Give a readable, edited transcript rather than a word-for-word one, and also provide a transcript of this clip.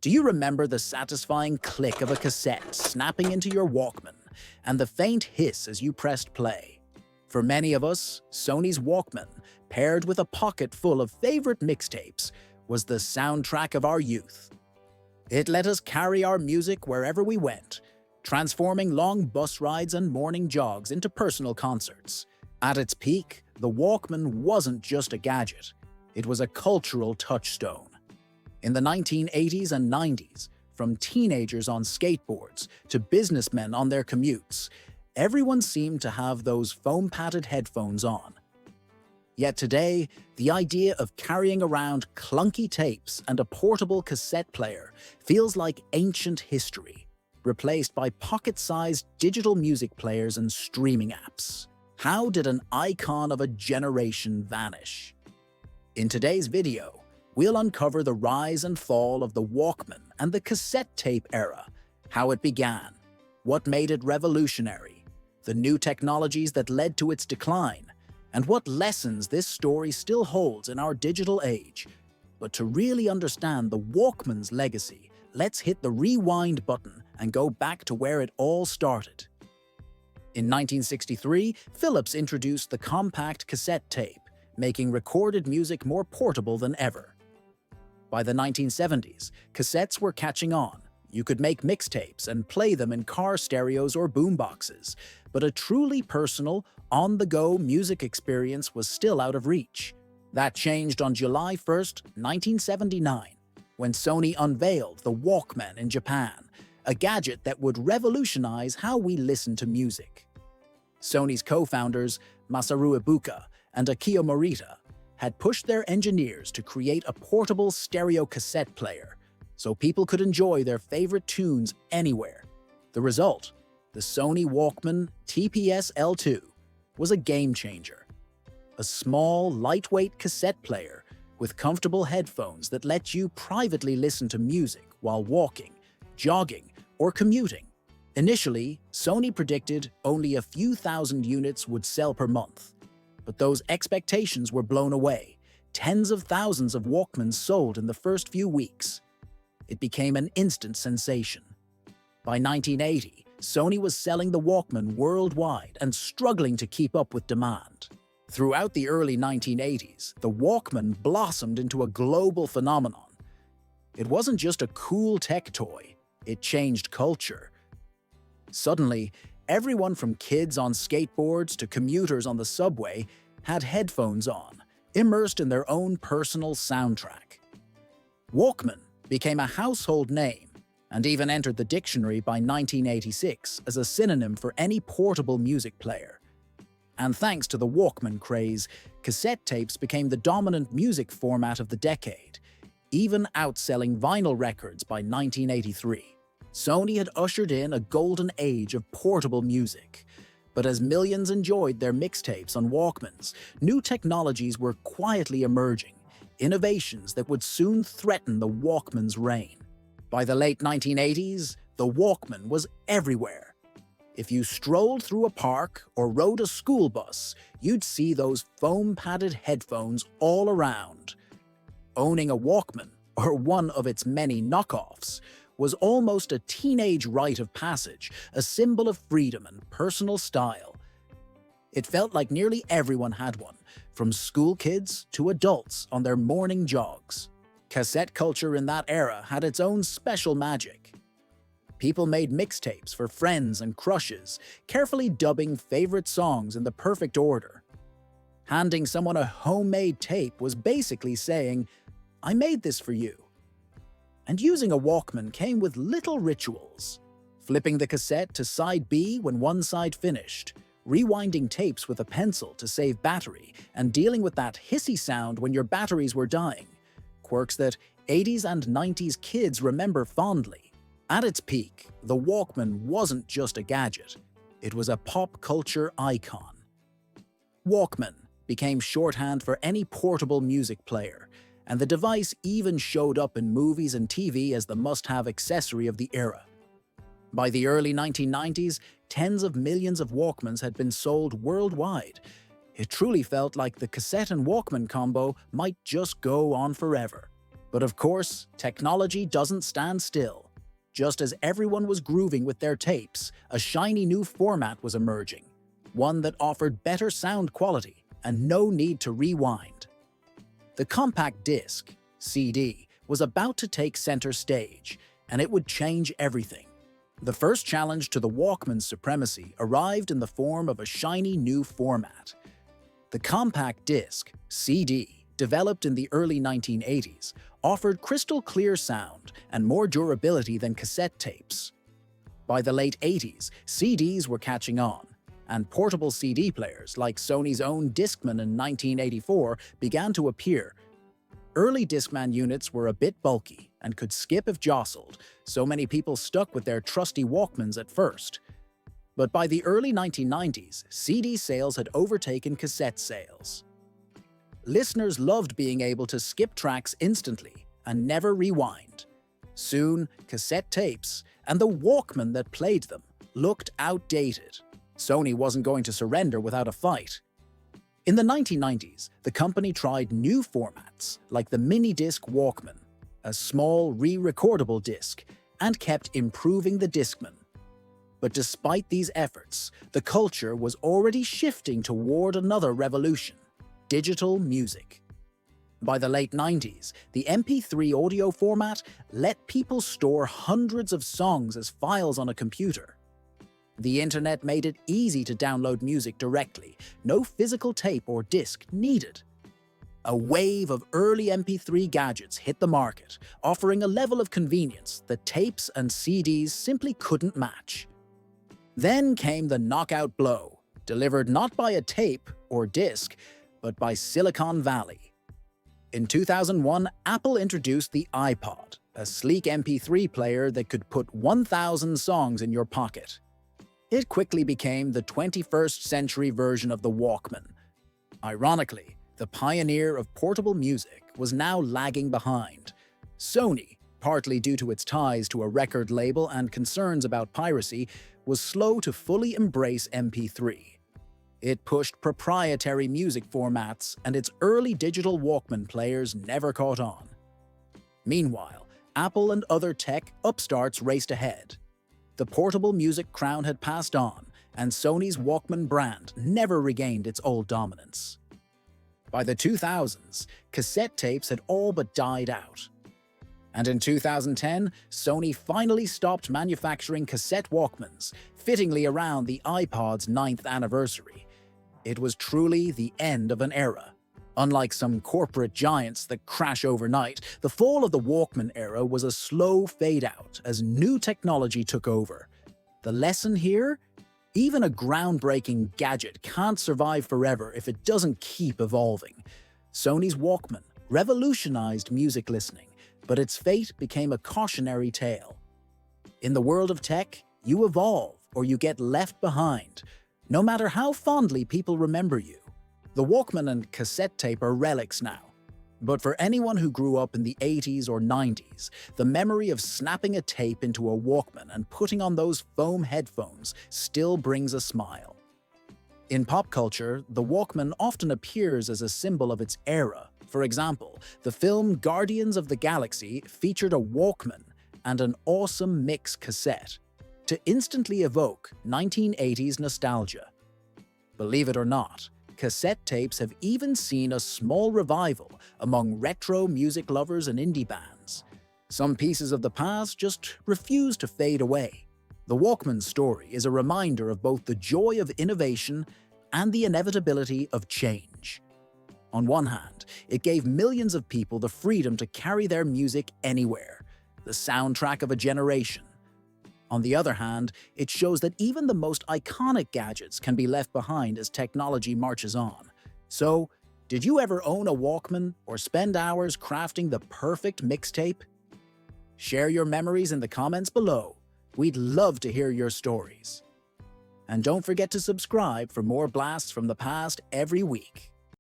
Do you remember the satisfying click of a cassette snapping into your Walkman and the faint hiss as you pressed play? For many of us, Sony's Walkman, paired with a pocket full of favorite mixtapes, was the soundtrack of our youth. It let us carry our music wherever we went, transforming long bus rides and morning jogs into personal concerts. At its peak, the Walkman wasn't just a gadget, it was a cultural touchstone. In the 1980s and 90s, from teenagers on skateboards to businessmen on their commutes, everyone seemed to have those foam-padded headphones on. Yet today, the idea of carrying around clunky tapes and a portable cassette player feels like ancient history, replaced by pocket-sized digital music players and streaming apps. How did an icon of a generation vanish? In today's video, we'll uncover the rise and fall of the Walkman and the cassette tape era, how it began, what made it revolutionary, the new technologies that led to its decline, and what lessons this story still holds in our digital age. But to really understand the Walkman's legacy, let's hit the rewind button and go back to where it all started. In 1963, Philips introduced the compact cassette tape, making recorded music more portable than ever. By the 1970s, cassettes were catching on. You could make mixtapes and play them in car stereos or boomboxes, but a truly personal, on-the-go music experience was still out of reach. That changed on July 1st, 1979, when Sony unveiled the Walkman in Japan, a gadget that would revolutionize how we listen to music. Sony's co-founders, Masaru Ibuka and Akio Morita, had pushed their engineers to create a portable stereo cassette player so people could enjoy their favorite tunes anywhere. The result, the Sony Walkman TPS L2, was a game-changer. A small, lightweight cassette player with comfortable headphones that let you privately listen to music while walking, jogging, or commuting. Initially, Sony predicted only a few thousand units would sell per month. But those expectations were blown away. Tens of thousands of Walkmans sold in the first few weeks. It became an instant sensation. By 1980, Sony was selling the Walkman worldwide and struggling to keep up with demand. Throughout the early 1980s, the Walkman blossomed into a global phenomenon. It wasn't just a cool tech toy, it changed culture. Suddenly, everyone from kids on skateboards to commuters on the subway had headphones on, immersed in their own personal soundtrack. Walkman became a household name and even entered the dictionary by 1986 as a synonym for any portable music player. And thanks to the Walkman craze, cassette tapes became the dominant music format of the decade, even outselling vinyl records by 1983. Sony had ushered in a golden age of portable music. But as millions enjoyed their mixtapes on Walkmans, new technologies were quietly emerging, innovations that would soon threaten the Walkman's reign. By the late 1980s, the Walkman was everywhere. If you strolled through a park or rode a school bus, you'd see those foam-padded headphones all around. Owning a Walkman, or one of its many knockoffs, was almost a teenage rite of passage, a symbol of freedom and personal style. It felt like nearly everyone had one, from school kids to adults on their morning jogs. Cassette culture in that era had its own special magic. People made mixtapes for friends and crushes, carefully dubbing favorite songs in the perfect order. Handing someone a homemade tape was basically saying, "I made this for you." And using a Walkman came with little rituals. Flipping the cassette to side B when one side finished, rewinding tapes with a pencil to save battery, and dealing with that hissy sound when your batteries were dying. Quirks that 80s and 90s kids remember fondly. At its peak, the Walkman wasn't just a gadget. It was a pop culture icon. Walkman became shorthand for any portable music player, and the device even showed up in movies and TV as the must-have accessory of the era. By the early 1990s, tens of millions of Walkmans had been sold worldwide. It truly felt like the cassette and Walkman combo might just go on forever. But of course, technology doesn't stand still. Just as everyone was grooving with their tapes, a shiny new format was emerging, one that offered better sound quality and no need to rewind. The compact disc, CD, was about to take center stage, and it would change everything. The first challenge to the Walkman's supremacy arrived in the form of a shiny new format. The compact disc, CD, developed in the early 1980s, offered crystal-clear sound and more durability than cassette tapes. By the late 80s, CDs were catching on, and portable CD players like Sony's own Discman in 1984 began to appear. Early Discman units were a bit bulky and could skip if jostled, so many people stuck with their trusty Walkmans at first. But by the early 1990s, CD sales had overtaken cassette sales. Listeners loved being able to skip tracks instantly and never rewind. Soon, cassette tapes, and the Walkman that played them, looked outdated. Sony wasn't going to surrender without a fight. In the 1990s, the company tried new formats like the mini-disc Walkman, a small re-recordable disc, and kept improving the Discman. But despite these efforts, the culture was already shifting toward another revolution: digital music. By the late 90s, the MP3 audio format let people store hundreds of songs as files on a computer. The internet made it easy to download music directly, no physical tape or disc needed. A wave of early MP3 gadgets hit the market, offering a level of convenience that tapes and CDs simply couldn't match. Then came the knockout blow, delivered not by a tape or disc, but by Silicon Valley. In 2001, Apple introduced the iPod, a sleek MP3 player that could put 1,000 songs in your pocket. It quickly became the 21st century version of the Walkman. Ironically, the pioneer of portable music was now lagging behind. Sony, partly due to its ties to a record label and concerns about piracy, was slow to fully embrace MP3. It pushed proprietary music formats, and its early digital Walkman players never caught on. Meanwhile, Apple and other tech upstarts raced ahead. The portable music crown had passed on, and Sony's Walkman brand never regained its old dominance. By the 2000s, cassette tapes had all but died out. And in 2010, Sony finally stopped manufacturing cassette Walkmans, fittingly around the iPod's 9th anniversary. It was truly the end of an era. Unlike some corporate giants that crash overnight, the fall of the Walkman era was a slow fade-out as new technology took over. The lesson here? Even a groundbreaking gadget can't survive forever if it doesn't keep evolving. Sony's Walkman revolutionized music listening, but its fate became a cautionary tale. In the world of tech, you evolve or you get left behind, no matter how fondly people remember you. The Walkman and cassette tape are relics now. But for anyone who grew up in the 80s or 90s, the memory of snapping a tape into a Walkman and putting on those foam headphones still brings a smile. In pop culture, the Walkman often appears as a symbol of its era. For example, the film Guardians of the Galaxy featured a Walkman and an awesome mix cassette to instantly evoke 1980s nostalgia. Believe it or not, cassette tapes have even seen a small revival among retro music lovers and indie bands. Some pieces of the past just refuse to fade away. The Walkman's story is a reminder of both the joy of innovation and the inevitability of change. On one hand, it gave millions of people the freedom to carry their music anywhere, the soundtrack of a generation. On the other hand, it shows that even the most iconic gadgets can be left behind as technology marches on. So, did you ever own a Walkman or spend hours crafting the perfect mixtape? Share your memories in the comments below. We'd love to hear your stories. And don't forget to subscribe for more blasts from the past every week.